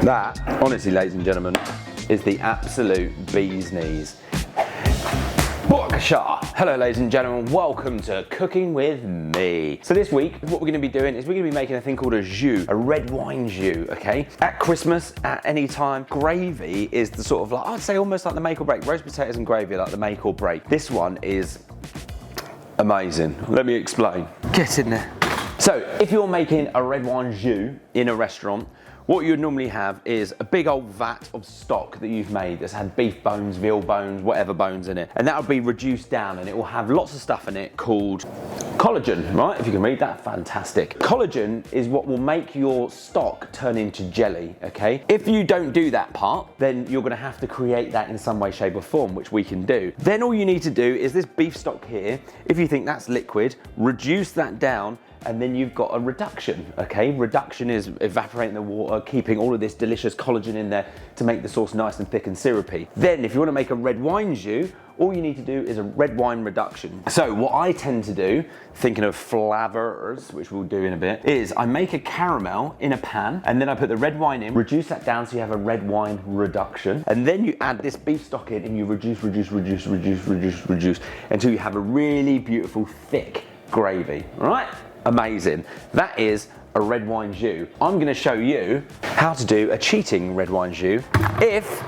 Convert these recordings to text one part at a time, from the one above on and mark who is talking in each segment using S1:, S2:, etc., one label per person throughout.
S1: That, honestly, ladies and gentlemen, is the absolute bee's knees. Hello ladies and gentlemen, welcome to Cooking with me. So this week, what we're going to be doing is we're going to be making a thing called a jus, a red wine jus, okay? At Christmas, at any time, gravy is the sort of like, I'd say almost like the make or break. Roast potatoes and gravy are like the make or break. This one is amazing. Let me explain. Get in there. So if you're making a red wine jus in a restaurant, what you'd normally have is a big old vat of stock that you've made that's had beef bones, veal bones, whatever bones in it. And that will be reduced down and it will have lots of stuff in it called collagen, right? If you can read that, fantastic. Collagen is what will make your stock turn into jelly, okay? If you don't do that part, then you're gonna have to create that in some way, shape or form, which we can do. Then all you need to do is this beef stock here, if you think that's liquid, reduce that down, and then you've got a reduction, okay? Reduction is evaporating the water, keeping all of this delicious collagen in there to make the sauce nice and thick and syrupy. Then if you wanna make a red wine jus, all you need to do is a red wine reduction. So what I tend to do, thinking of flavors, which we'll do in a bit, is I make a caramel in a pan, and then I put the red wine in, reduce that down so you have a red wine reduction, and then you add this beef stock in and you reduce until you have a really beautiful thick gravy, all right? Amazing. That is a red wine jus. I'm going to show you how to do a cheating red wine jus if,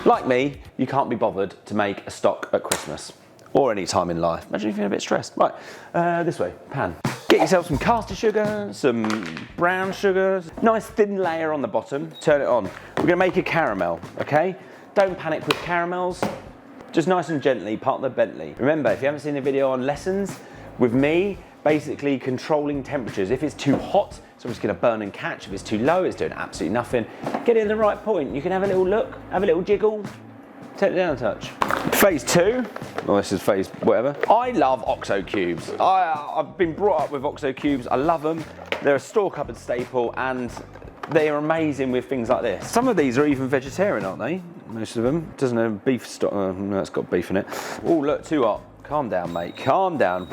S1: like me, you can't be bothered to make a stock at Christmas or any time in life. Imagine if you're a bit stressed. Right, this way, pan. Get yourself some caster sugar, some brown sugar, nice thin layer on the bottom, turn it on. We're going to make a caramel, okay? Don't panic with caramels, just nice and gently, part the Bentley. Remember, if you haven't seen the video on lessons with me, basically controlling temperatures. If it's too hot, it's obviously going to burn and catch. If it's too low, it's doing absolutely nothing. Get it in the right point. You can have a little look, have a little jiggle, take it down a touch. Phase 2, well this is phase whatever. I love OXO cubes. I've been brought up with OXO cubes. I love them. They're a store cupboard staple and they are amazing with things like this. Some of these are even vegetarian, aren't they? Most of them. Doesn't have beef stock. No, it's got beef in it. Oh, look, too hot. Calm down, mate, calm down.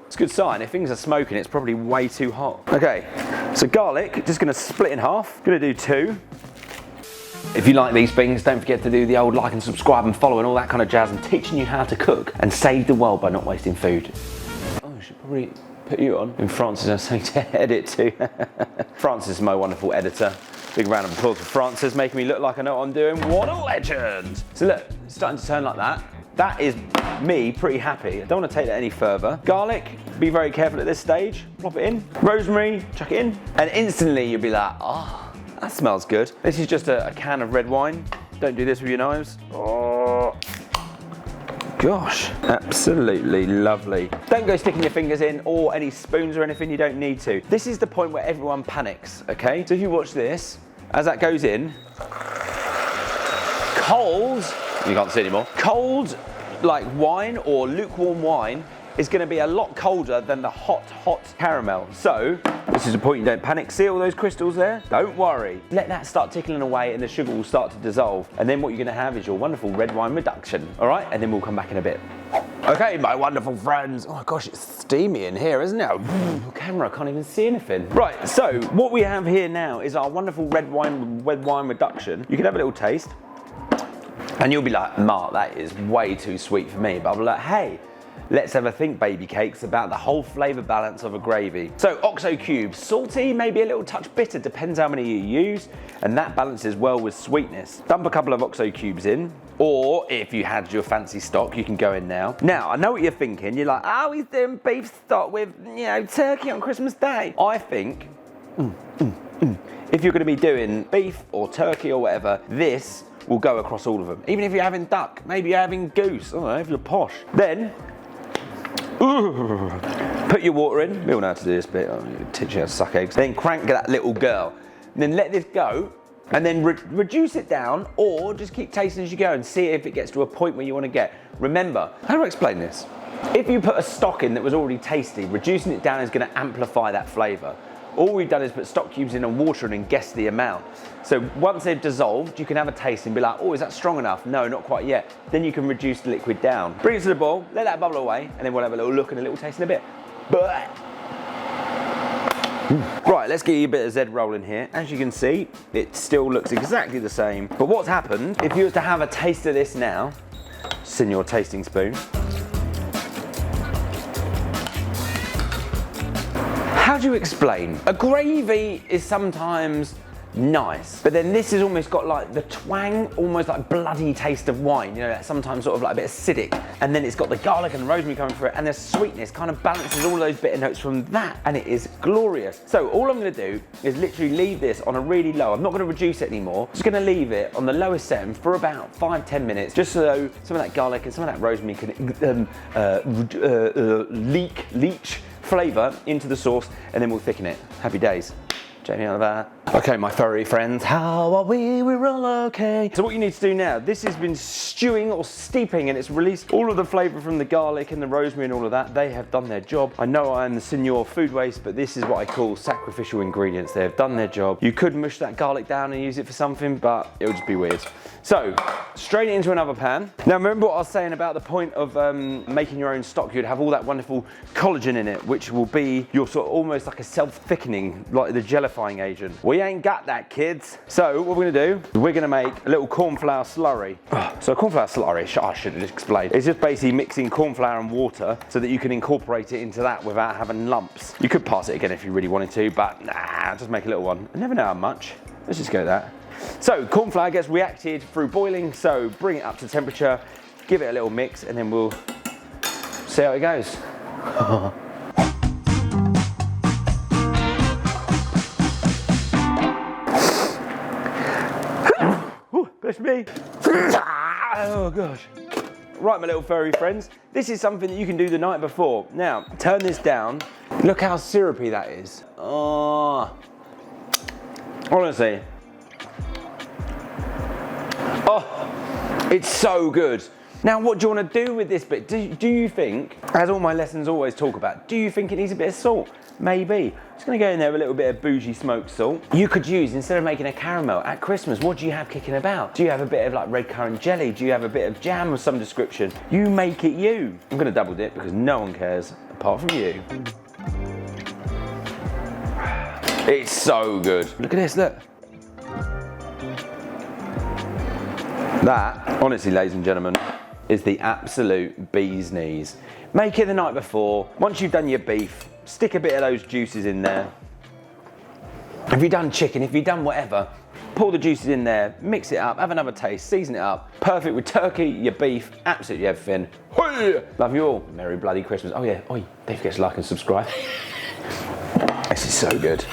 S1: It's a good sign. If things are smoking, it's probably way too hot. Okay, so garlic, just gonna split in half. Gonna do 2. If you like these things, don't forget to do the old like and subscribe and follow and all that kind of jazz. I'm teaching you how to cook and save the world by not wasting food. Oh, I should probably put you on. And Francis has something to edit too. Francis is my wonderful editor. Big round of applause for Francis, making me look like I know what I'm doing. What a legend! So look, it's starting to turn like that. That is me pretty happy. I don't want to take that any further. Garlic, be very careful at this stage. Plop it in. Rosemary, chuck it in. And instantly you'll be like, oh, that smells good. This is just a can of red wine. Don't do this with your knives. Oh, gosh, absolutely lovely. Don't go sticking your fingers in or any spoons or anything, you don't need to. This is the point where everyone panics, okay? So if you watch this, as that goes in, cold, you can't see anymore. Cold, like wine or lukewarm wine, is gonna be a lot colder than the hot caramel. So, this is the point you don't panic. See all those crystals there? Don't worry. Let that start tickling away and the sugar will start to dissolve. And then what you're gonna have is your wonderful red wine reduction. All right, and then we'll come back in a bit. Okay, my wonderful friends. Oh my gosh, it's steamy in here, isn't it? Oh, camera, I can't even see anything. Right, so what we have here now is our wonderful red wine reduction. You can have a little taste. And you'll be like, Mark, that is way too sweet for me. But I'll be like, hey, let's have a think, baby cakes, about the whole flavour balance of a gravy. So OXO cubes, salty, maybe a little touch bitter, depends how many you use, and that balances well with sweetness. Dump a couple of OXO cubes in, or if you had your fancy stock, you can go in now. Now, I know what you're thinking. You're like, oh, he's doing beef stock with, turkey on Christmas Day. I think, if you're gonna be doing beef or turkey or whatever, this will go across all of them. Even if you're having duck, maybe you're having goose, I don't know, if you're posh. Then, put your water in. We all know how to do this bit. I'm teach you how to suck eggs. Then crank that little girl. And then let this go, and then reduce it down, or just keep tasting as you go and see if it gets to a point where you want to get. Remember, how do I explain this? If you put a stock in that was already tasty, reducing it down is going to amplify that flavour. All we've done is put stock cubes in and water and guess the amount. So once they've dissolved, you can have a taste and be like, oh, is that strong enough? No, not quite yet. Then you can reduce the liquid down. Bring it to the boil, let that bubble away, and then we'll have a little look and a little taste in a bit. But Right, let's get you a bit of Z rolling here. As you can see, it still looks exactly the same. But what's happened, if you were to have a taste of this now, just in your tasting spoon. How do you explain? A gravy is sometimes nice, but then this has almost got like the twang, almost like bloody taste of wine, you know, that sometimes sort of like a bit acidic, and then it's got the garlic and rosemary coming through it, and the sweetness kind of balances all those bitter notes from that, and it is glorious. So all I'm going to do is literally leave this on a really low. I'm not going to reduce it anymore. I'm just going to leave it on the lowest setting for about 5-10 minutes, just so some of that garlic and some of that rosemary can leach flavour into the sauce, and then we'll thicken it. Happy days. Jamie Oliver. Okay, my furry friends, how are we? We're all okay. So what you need to do now, this has been stewing or steeping, and it's released all of the flavour from the garlic and the rosemary and all of that. They have done their job. I know I am the Signor Food Waste, but this is what I call sacrificial ingredients. They have done their job. You could mush that garlic down and use it for something, but it would just be weird. So, straight into another pan. Now remember what I was saying about the point of making your own stock. You'd have all that wonderful collagen in it, which will be your sort of almost like a self-thickening, like the gelifying agent. We ain't got that, kids. So what we're gonna do, we're gonna make a little corn flour slurry. So corn flour slurry, I should have explained. It's just basically mixing corn flour and water so that you can incorporate it into that without having lumps. You could pass it again if you really wanted to, but nah, just make a little one. I never know how much. Let's just go with that. So corn flour gets reacted through boiling, so bring it up to temperature, give it a little mix, and then we'll see how it goes. Bless me. Oh gosh. Right, my little furry friends, this is something that you can do the night before. Now, turn this down. Look how syrupy that is. Oh, honestly. Oh, it's so good. Now, what do you want to do with this bit? Do you think, as all my lessons always talk about, do you think it needs a bit of salt? Maybe. Just going to go in there with a little bit of bougie smoked salt. You could use, instead of making a caramel, at Christmas, what do you have kicking about? Do you have a bit of like red currant jelly? Do you have a bit of jam of some description? You make it you. I'm going to double dip because no one cares apart from you. It's so good. Look at this, look. That, honestly, ladies and gentlemen, is the absolute bee's knees. Make it the night before. Once you've done your beef, stick a bit of those juices in there. If you've done chicken, if you've done whatever, pour the juices in there, mix it up, have another taste, season it up. Perfect with turkey, your beef, absolutely everything. Love you all. Merry bloody Christmas. Oh yeah, oi, don't forget to like and subscribe. This is so good.